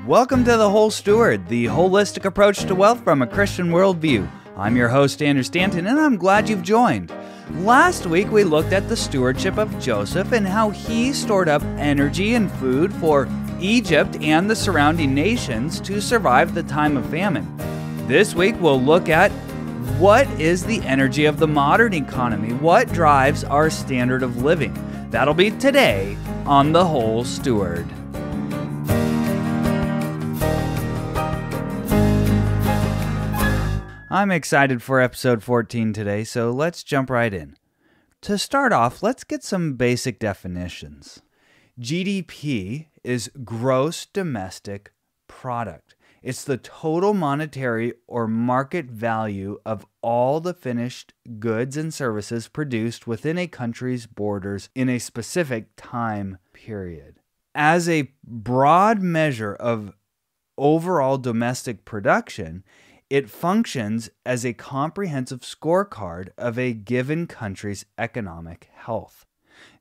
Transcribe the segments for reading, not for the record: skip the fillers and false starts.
Welcome to The Whole Steward, the holistic approach to wealth from a Christian worldview. I'm your host, Andrew Stanton, and I'm glad you've joined. Last week, we looked at the stewardship of Joseph and how he stored up energy and food for Egypt and the surrounding nations to survive the time of famine. This week, we'll look at what is the energy of the modern economy? What drives our standard of living? That'll be today on The Whole Steward. I'm excited for episode 14 today, so let's jump right in. To start off, let's get some basic definitions. GDP is gross domestic product. It's the total monetary or market value of all the finished goods and services produced within a country's borders in a specific time period. As a broad measure of overall domestic production, it functions as a comprehensive scorecard of a given country's economic health.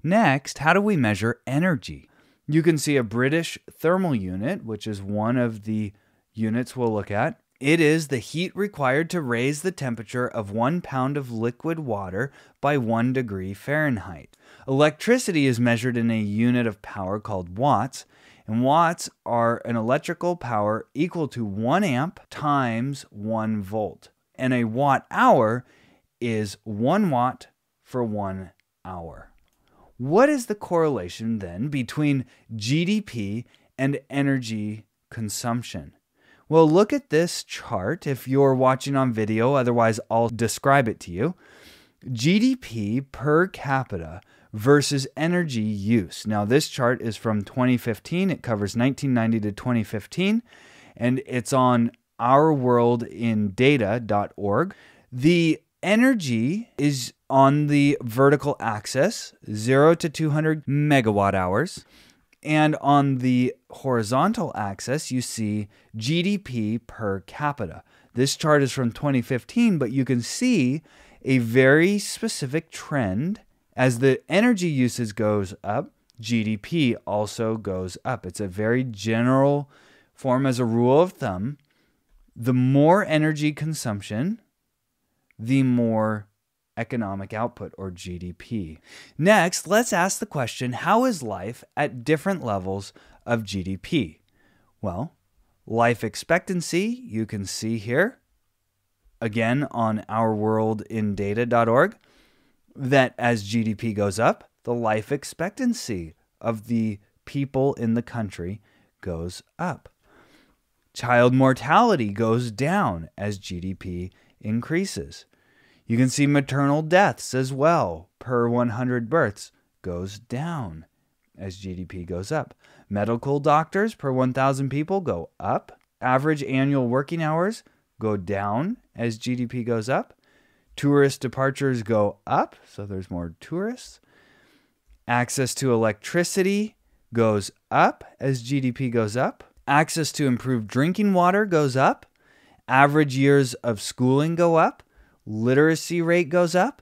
Next, how do we measure energy? You can see a British thermal unit, which is one of the units we'll look at. It is the heat required to raise the temperature of 1 pound of liquid water by 1 degree Fahrenheit. Electricity is measured in a unit of power called watts, and watts are an electrical power equal to 1 amp times 1 volt. And a watt hour is 1 watt for 1 hour. What is the correlation then between GDP and energy consumption? Well, look at this chart if you're watching on video, otherwise I'll describe it to you. GDP per capita versus energy use. Now, this chart is from 2015. It covers 1990 to 2015, and it's on ourworldindata.org. The energy is on the vertical axis, 0 to 200 megawatt hours. And on the horizontal axis, you see GDP per capita. This chart is from 2015, but you can see a very specific trend. As the energy usage goes up, GDP also goes up. It's a very general form as a rule of thumb. The more energy consumption, the more economic output, or GDP. Next, let's ask the question, how is life at different levels of GDP? Well, life expectancy, you can see here, again on ourworldindata.org, that as GDP goes up, the life expectancy of the people in the country goes up. Child mortality goes down as GDP increases. You can see maternal deaths as well, per 100 births, goes down as GDP goes up. Medical doctors per 1,000 people go up. Average annual working hours go down as GDP goes up. Tourist departures go up, so there's more tourists. Access to electricity goes up as GDP goes up. Access to improved drinking water goes up. Average years of schooling go up. Literacy rate goes up.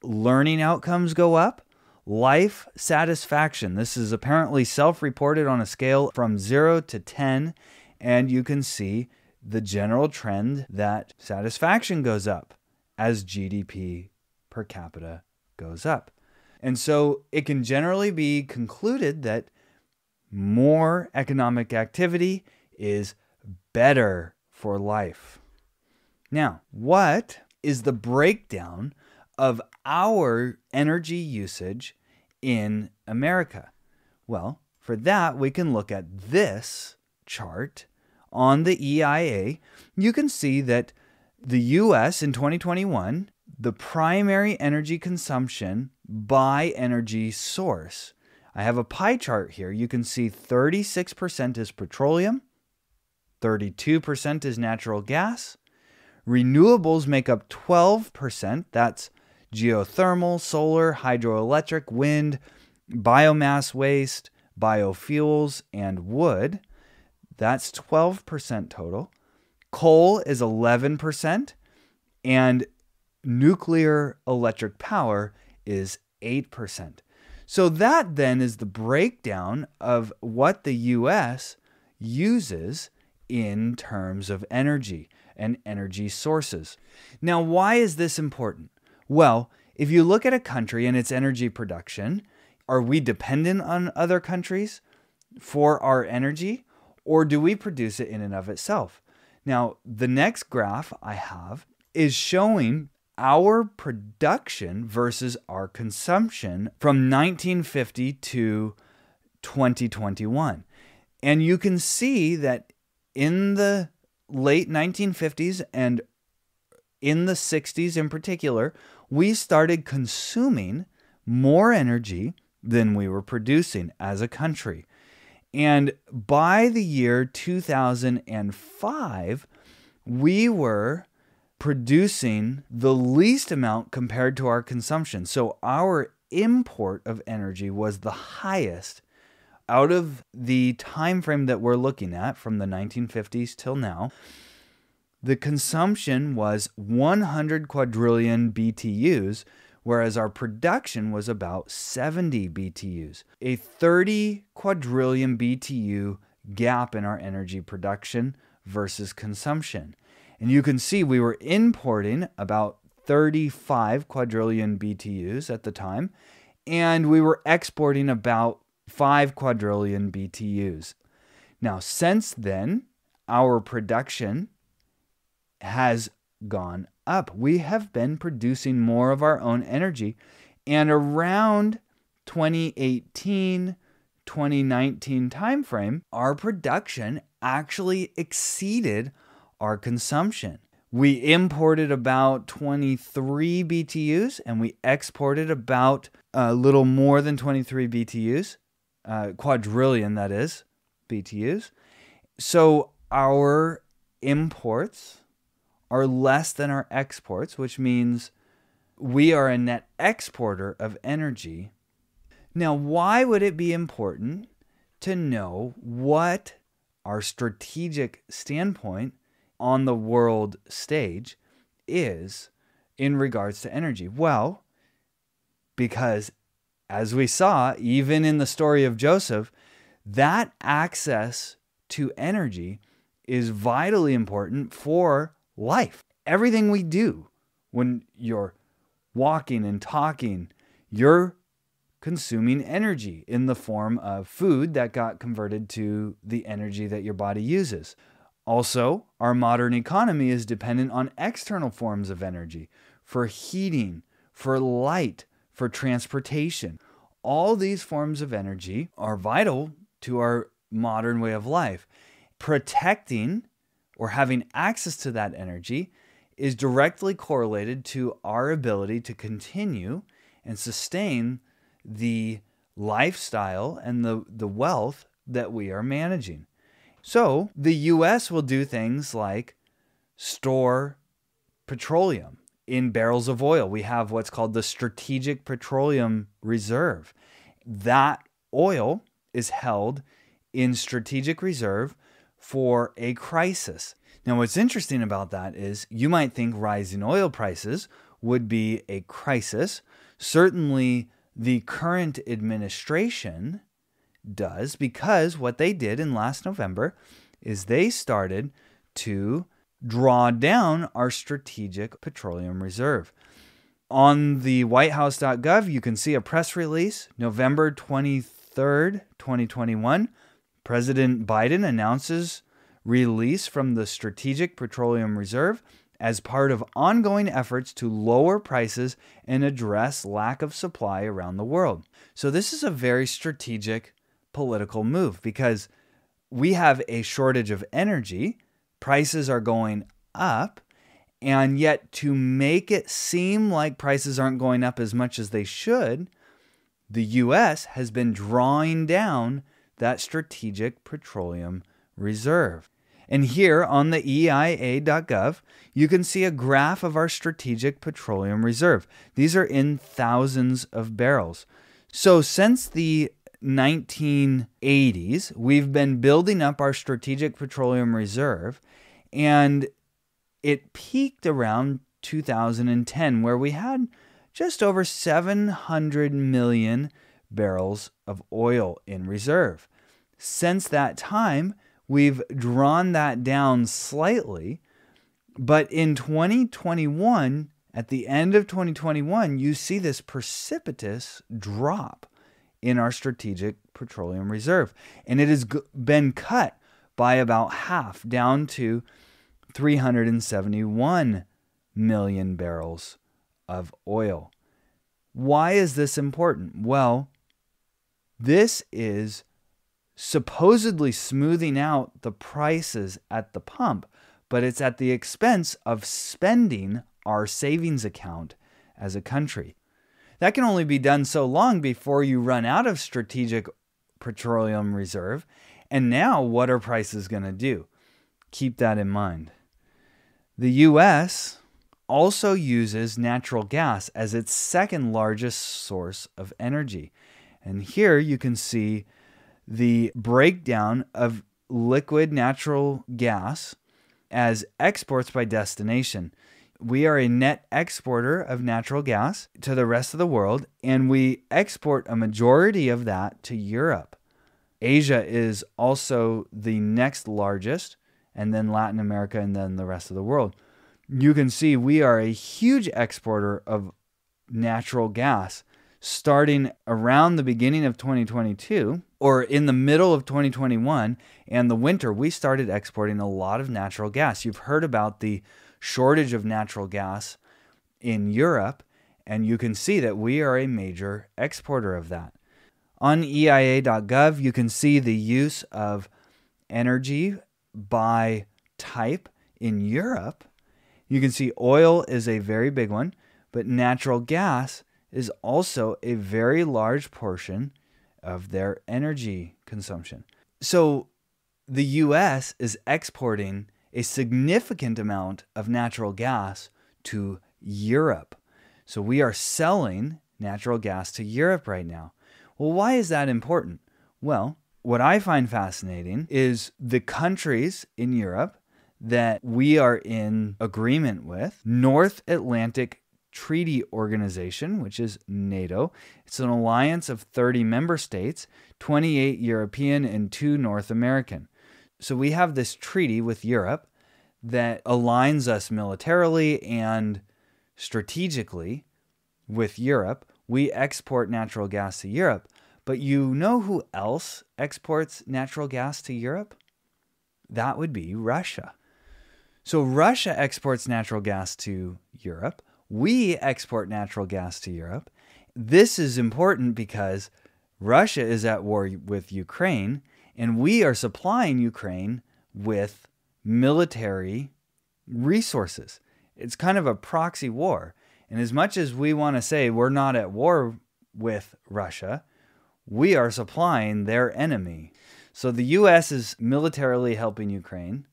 Learning outcomes go up. Life satisfaction. This is apparently self-reported on a scale from 0 to 10, and you can see the general trend that satisfaction goes up as GDP per capita goes up. And so it can generally be concluded that more economic activity is better for life. Now, what is the breakdown of our energy usage in America? Well, for that, we can look at this chart on the EIA. You can see that the U.S. in 2021, the primary energy consumption by energy source. I have a pie chart here. You can see 36% is petroleum, 32% is natural gas. Renewables make up 12%. That's geothermal, solar, hydroelectric, wind, biomass waste, biofuels, and wood. That's 12% total. Coal is 11%, and nuclear electric power is 8%. So that then is the breakdown of what the U.S. uses in terms of energy and energy sources. Now, why is this important? Well, if you look at a country and its energy production, are we dependent on other countries for our energy, or do we produce it in and of itself? Now, the next graph I have is showing our production versus our consumption from 1950 to 2021. And you can see that in the late 1950s and in the 60s in particular, we started consuming more energy than we were producing as a country. And by the year 2005, we were producing the least amount compared to our consumption. So our import of energy was the highest out of the time frame that we're looking at from the 1950s till now. The consumption was 100 quadrillion BTUs, whereas our production was about 70 BTUs. A 30 quadrillion BTU gap in our energy production versus consumption. And you can see we were importing about 35 quadrillion BTUs at the time, and we were exporting about 5 quadrillion BTUs. Now, since then, our production has gone up. We have been producing more of our own energy, and around 2018, 2019 timeframe, our production actually exceeded our consumption. We imported about 23 BTUs and we exported about a little more than 23 BTUs, quadrillion that is, BTUs. So our imports are less than our exports, which means we are a net exporter of energy. Now, why would it be important to know what our strategic standpoint on the world stage is in regards to energy? Well, because as we saw, even in the story of Joseph, that access to energy is vitally important for life. Everything we do, when you're walking and talking, you're consuming energy in the form of food that got converted to the energy that your body uses. Also, our modern economy is dependent on external forms of energy for heating, for light, for transportation. All these forms of energy are vital to our modern way of life. Protecting or having access to that energy is directly correlated to our ability to continue and sustain the lifestyle and the wealth that we are managing. So the U.S. will do things like store petroleum in barrels of oil. We have what's called the Strategic Petroleum Reserve. That oil is held in strategic reserve for a crisis. Now, what's interesting about that is you might think rising oil prices would be a crisis. Certainly, the current administration does, because what they did in last November is they started to draw down our Strategic Petroleum Reserve. On the whitehouse.gov, you can see a press release, November 23rd, 2021. President Biden announces release from the Strategic Petroleum Reserve as part of ongoing efforts to lower prices and address lack of supply around the world. So this is a very strategic political move because we have a shortage of energy, prices are going up, and yet to make it seem like prices aren't going up as much as they should, the U.S. has been drawing down that Strategic Petroleum Reserve. And here on the EIA.gov, you can see a graph of our Strategic Petroleum Reserve. These are in thousands of barrels. So since the 1980s, we've been building up our Strategic Petroleum Reserve, and it peaked around 2010, where we had just over 700 million barrels of oil in reserve. Since that time, we've drawn that down slightly. But in 2021, at the end of 2021, you see this precipitous drop in our strategic petroleum reserve. And it has been cut by about half, down to 371 million barrels of oil. Why is this important? Well, this is supposedly smoothing out the prices at the pump, but it's at the expense of spending our savings account as a country. That can only be done so long before you run out of strategic petroleum reserve. And now what are prices going to do? Keep that in mind. The U.S. also uses natural gas as its second largest source of energy. And here you can see the breakdown of liquid natural gas as exports by destination. We are a net exporter of natural gas to the rest of the world, and we export a majority of that to Europe. Asia is also the next largest, and then Latin America, and then the rest of the world. You can see we are a huge exporter of natural gas starting around the beginning of 2022 or in the middle of 2021 and the winter. We started exporting a lot of natural gas. You've heard about the shortage of natural gas in Europe, and you can see that we are a major exporter of that. On EIA.gov, you can see the use of energy by type in Europe. You can see oil is a very big one, but natural gas is also a very large portion of their energy consumption. So the U.S. is exporting a significant amount of natural gas to Europe. So we are selling natural gas to Europe right now. Well, why is that important? Well, what I find fascinating is the countries in Europe that we are in agreement with. North Atlantic Treaty Organization, which is NATO. It's an alliance of 30 member states, 28 European and 2 North American. So we have this treaty with Europe that aligns us militarily and strategically with Europe. We export natural gas to Europe. But you know who else exports natural gas to Europe? That would be Russia. So Russia exports natural gas to Europe. We export natural gas to Europe. This is important because Russia is at war with Ukraine, and we are supplying Ukraine with military resources. It's kind of a proxy war. And as much as we want to say we're not at war with Russia, we are supplying their enemy. So the U.S. is militarily helping Ukraine,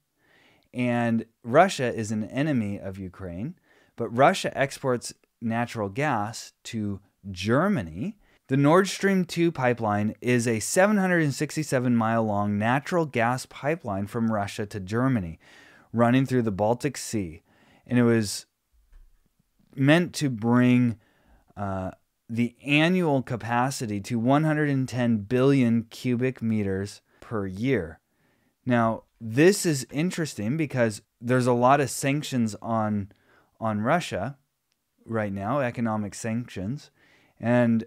and Russia is an enemy of Ukraine. But Russia exports natural gas to Germany. The Nord Stream 2 pipeline is a 767-mile-long natural gas pipeline from Russia to Germany, running through the Baltic Sea. And it was meant to bring the annual capacity to 110 billion cubic meters per year. Now, this is interesting because there's a lot of sanctions on Russia right now, economic sanctions. And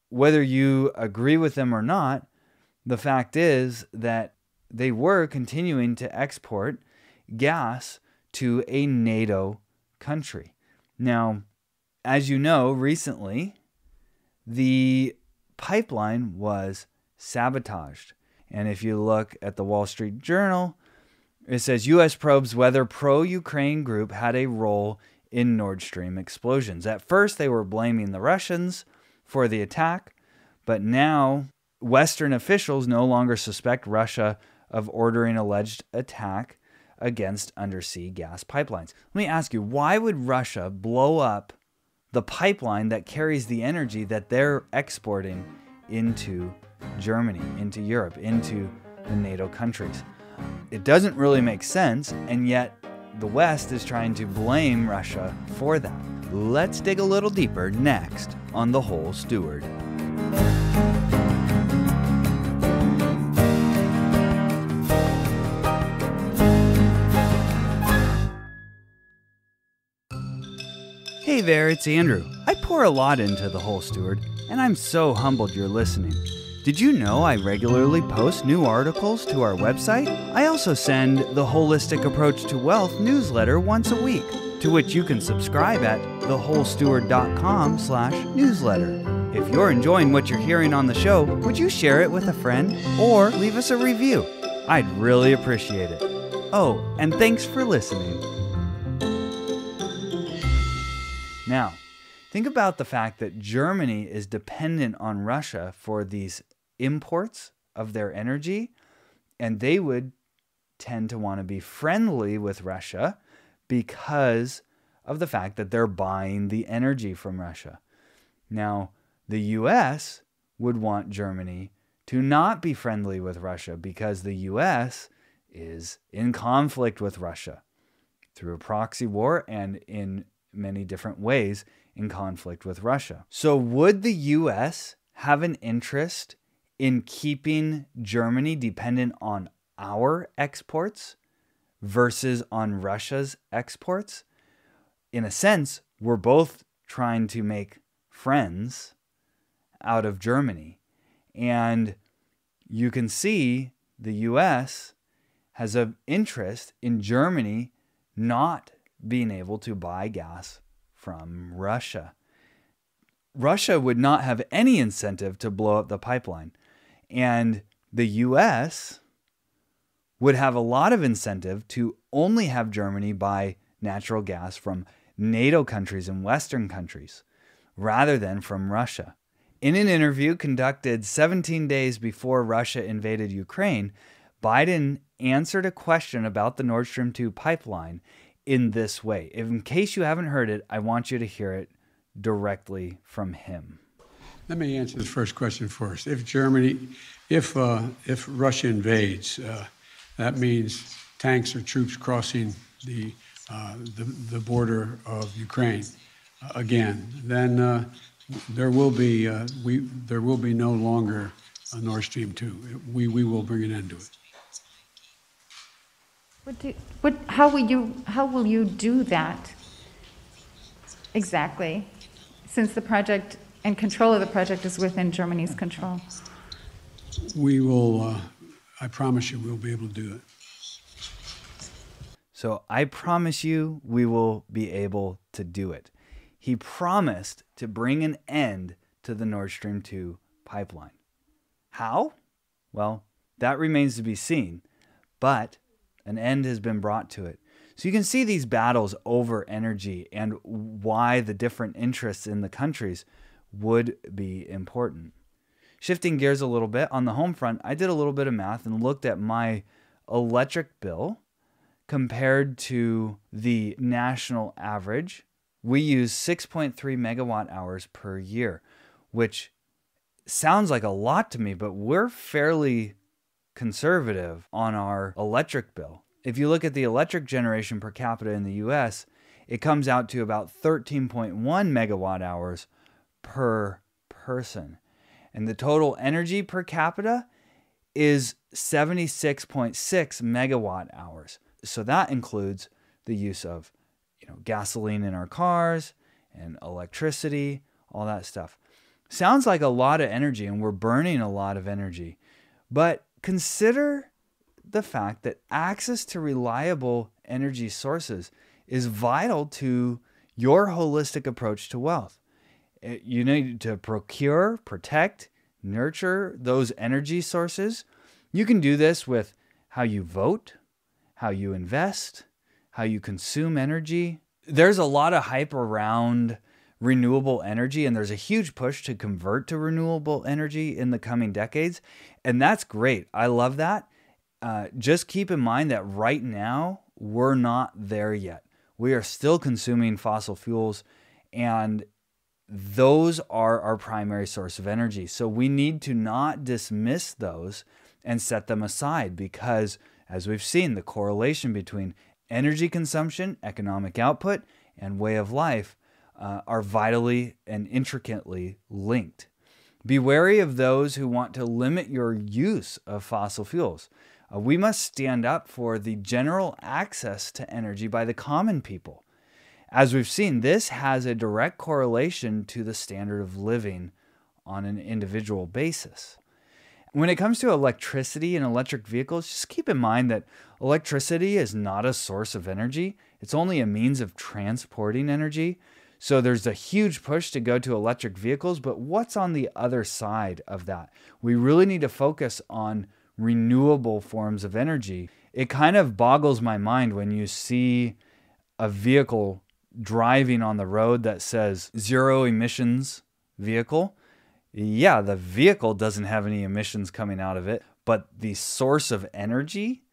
whether you agree with them or not, the fact is that they were continuing to export gas to a NATO country. Now, as you know, recently, the pipeline was sabotaged. And if you look at the Wall Street Journal, it says U.S. probes whether pro-Ukraine group had a role in Nord Stream explosions. At first, they were blaming the Russians for the attack, but now Western officials no longer suspect Russia of ordering alleged attack against undersea gas pipelines. Let me ask you, why would Russia blow up the pipeline that carries the energy that they're exporting into Germany, into Europe, into the NATO countries? It doesn't really make sense, and yet the West is trying to blame Russia for that. Let's dig a little deeper next on The Whole Steward. Hey there, it's Andrew. I pour a lot into The Whole Steward, and I'm so humbled you're listening. Did you know I regularly post new articles to our website? I also send the Holistic Approach to Wealth newsletter once a week, to which you can subscribe at thewholesteward.com/newsletter. If you're enjoying what you're hearing on the show, would you share it with a friend or leave us a review? I'd really appreciate it. Oh, and thanks for listening. Now, think about the fact that Germany is dependent on Russia for these imports of their energy, and they would tend to want to be friendly with Russia because of the fact that they're buying the energy from Russia. Now, the US would want Germany to not be friendly with Russia because the US is in conflict with Russia through a proxy war and in many different ways in conflict with Russia. So would the US have an interest in keeping Germany dependent on our exports versus on Russia's exports? In a sense, we're both trying to make friends out of Germany. And you can see the US has an interest in Germany not being able to buy gas from Russia. Russia would not have any incentive to blow up the pipeline. And the US would have a lot of incentive to only have Germany buy natural gas from NATO countries and Western countries rather than from Russia. In an interview conducted 17 days before Russia invaded Ukraine, Biden answered a question about the Nord Stream 2 pipeline in this way. In case you haven't heard it, I want you to hear it directly from him. Let me answer the first question first. If Russia invades, that means tanks or troops crossing the border of Ukraine again. Then there will be no longer a Nord Stream 2. We will bring an end to it. How will you do that exactly, since the project and control of the project is within Germany's control? We will, I promise you, we'll be able to do it. So I promise you we will be able to do it. He promised to bring an end to the Nord Stream 2 pipeline. How? Well, that remains to be seen, but an end has been brought to it. So you can see these battles over energy and why the different interests in the countries would be important. Shifting gears a little bit, on the home front, I did a little bit of math and looked at my electric bill compared to the national average. We use 6.3 megawatt hours per year, which sounds like a lot to me, but we're fairly conservative on our electric bill. If you look at the electric generation per capita in the US, it comes out to about 13.1 megawatt hours per person. And the total energy per capita is 76.6 megawatt hours. So that includes the use of gasoline in our cars and electricity, all that stuff. Sounds like a lot of energy, and we're burning a lot of energy. But consider the fact that access to reliable energy sources is vital to your holistic approach to wealth. You need to procure, protect, nurture those energy sources. You can do this with how you vote, how you invest, how you consume energy. There's a lot of hype around renewable energy, and there's a huge push to convert to renewable energy in the coming decades. And that's great. I love that. Just keep in mind that right now, we're not there yet. We are still consuming fossil fuels, and those are our primary source of energy. So we need to not dismiss those and set them aside because, as we've seen, the correlation between energy consumption, economic output, and way of life are vitally and intricately linked. Be wary of those who want to limit your use of fossil fuels. We must stand up for the general access to energy by the common people. as we've seen, this has a direct correlation to the standard of living on an individual basis. When it comes to electricity and electric vehicles, just keep in mind that electricity is not a source of energy. It's only a means of transporting energy. So there's a huge push to go to electric vehicles, but what's on the other side of that? We really need to focus on renewable forms of energy. It kind of boggles my mind when you see a vehicle driving on the road that says zero emissions vehicle. Yeah, the vehicle doesn't have any emissions coming out of it, but the source of energy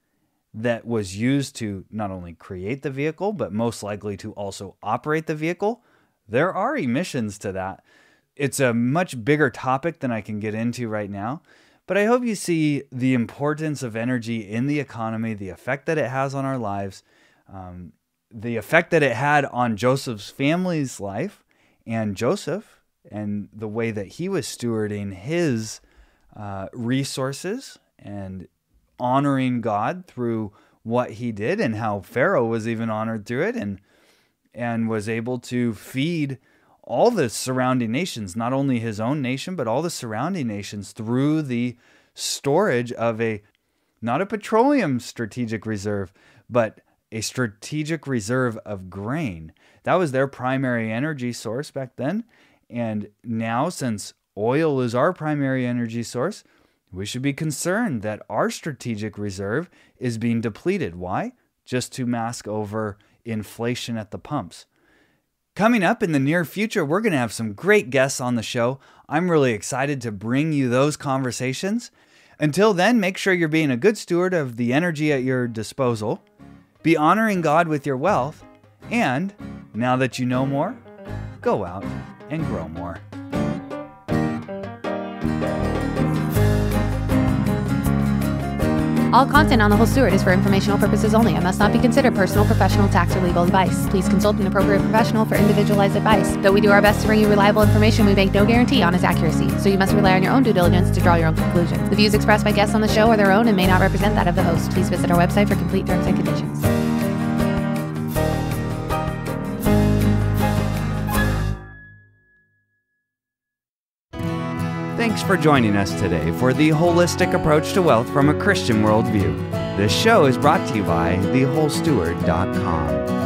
that was used to not only create the vehicle, but most likely to also operate the vehicle, there are emissions to that. It's a much bigger topic than I can get into right now, but I hope you see the importance of energy in the economy, the effect that it has on our lives, the effect that it had on Joseph's family's life, and Joseph, and the way that he was stewarding his resources and honoring God through what he did, and how Pharaoh was even honored through it, and was able to feed all the surrounding nations, not only his own nation, but all the surrounding nations through the storage of not a petroleum strategic reserve, but a strategic reserve of grain. That was their primary energy source back then. And now, since oil is our primary energy source, we should be concerned that our strategic reserve is being depleted. Why? Just to mask over inflation at the pumps. Coming up in the near future, we're going to have some great guests on the show. I'm really excited to bring you those conversations. Until then, make sure you're being a good steward of the energy at your disposal. Be honoring God with your wealth. And now that you know more, go out and grow more. All content on The Whole Steward is for informational purposes only and must not be considered personal, professional, tax, or legal advice. Please consult an appropriate professional for individualized advice. Though we do our best to bring you reliable information, we make no guarantee on its accuracy, so you must rely on your own due diligence to draw your own conclusions. The views expressed by guests on the show are their own and may not represent that of the host. Please visit our website for complete terms and conditions. Thanks for joining us today for the holistic approach to wealth from a Christian worldview. This show is brought to you by thewholesteward.com.